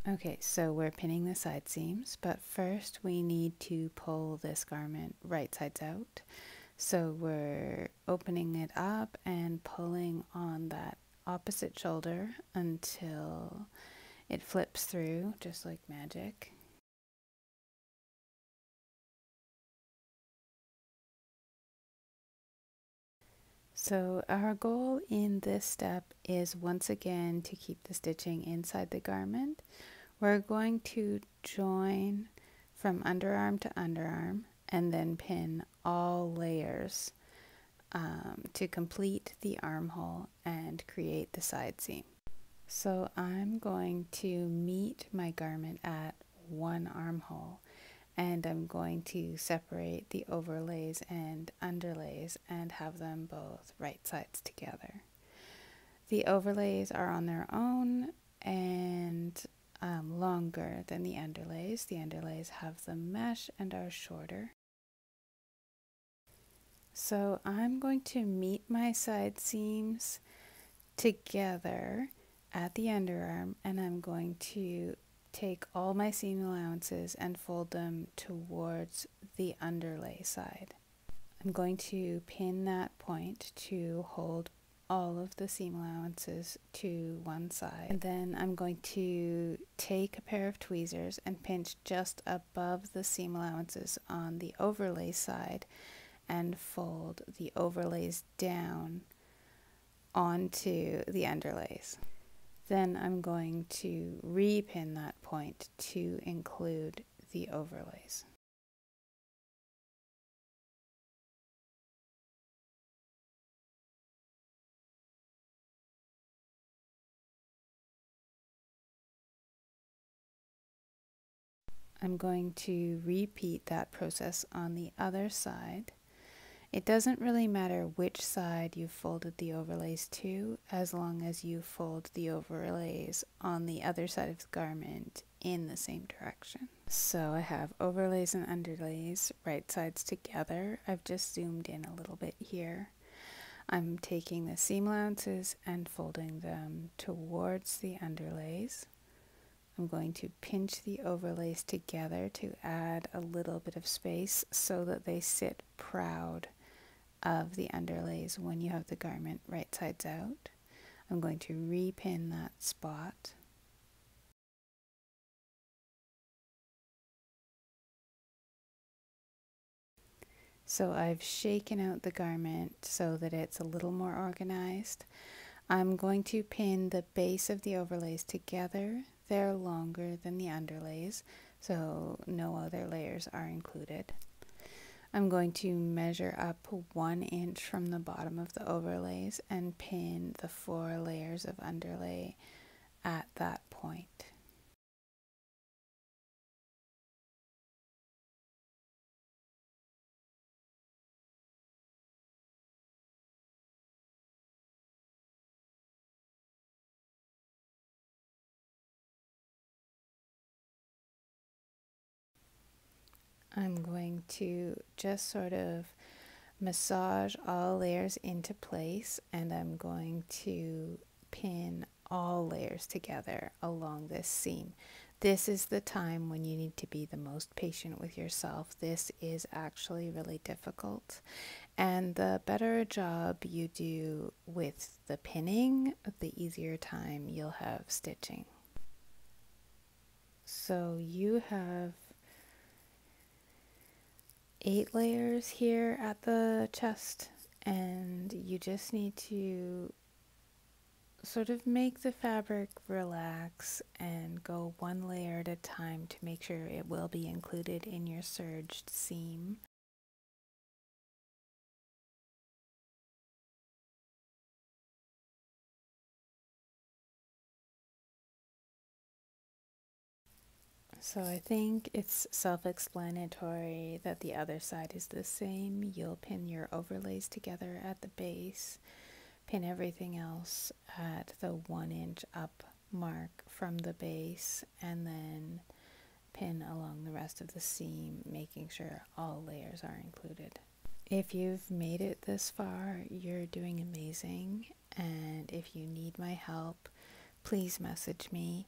Okay, so we're pinning the side seams, but first we need to pull this garment right sides out. So we're opening it up and pulling on that opposite shoulder until it flips through, just like magic. So our goal in this step is once again to keep the stitching inside the garment. We're going to join from underarm to underarm and then pin all layers to complete the armhole and create the side seam. So I'm going to meet my garment at one armhole, and I'm going to separate the overlays and underlays and have them both right sides together. The overlays are on their own and longer than the underlays. The underlays have the mesh and are shorter. So I'm going to meet my side seams together at the underarm, and I'm going to take all my seam allowances and fold them towards the underlay side. I'm going to pin that point to hold all of the seam allowances to one side, and then I'm going to take a pair of tweezers and pinch just above the seam allowances on the overlay side and fold the overlays down onto the underlays. Then I'm going to repin that point to include the overlays. I'm going to repeat that process on the other side. It doesn't really matter which side you folded the overlays to, as long as you fold the overlays on the other side of the garment in the same direction. So I have overlays and underlays right sides together. I've just zoomed in a little bit here. I'm taking the seam allowances and folding them towards the underlays. I'm going to pinch the overlays together to add a little bit of space so that they sit proud of the underlays when you have the garment right sides out. I'm going to repin that spot. So I've shaken out the garment so that it's a little more organized. I'm going to pin the base of the overlays together. They're longer than the underlays, so no other layers are included. I'm going to measure up 1 inch from the bottom of the overlays and pin the 4 layers of underlay at that point. I'm going to just sort of massage all layers into place, and I'm going to pin all layers together along this seam. This is the time when you need to be the most patient with yourself. This is actually really difficult, and the better a job you do with the pinning, the easier time you'll have stitching. So you have 8 layers here at the chest, and you just need to sort of make the fabric relax and go 1 layer at a time to make sure it will be included in your serged seam. So I think it's self-explanatory that the other side is the same. You'll pin your overlays together at the base, pin everything else at the 1 inch up mark from the base, and then pin along the rest of the seam, making sure all layers are included. If you've made it this far, you're doing amazing, and if you need my help, please message me.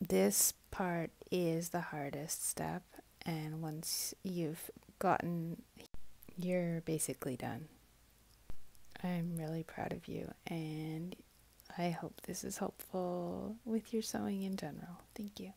This part is the hardest step, and once you've gotten, you're basically done. I'm really proud of you, and I hope this is helpful with your sewing in general. Thank you.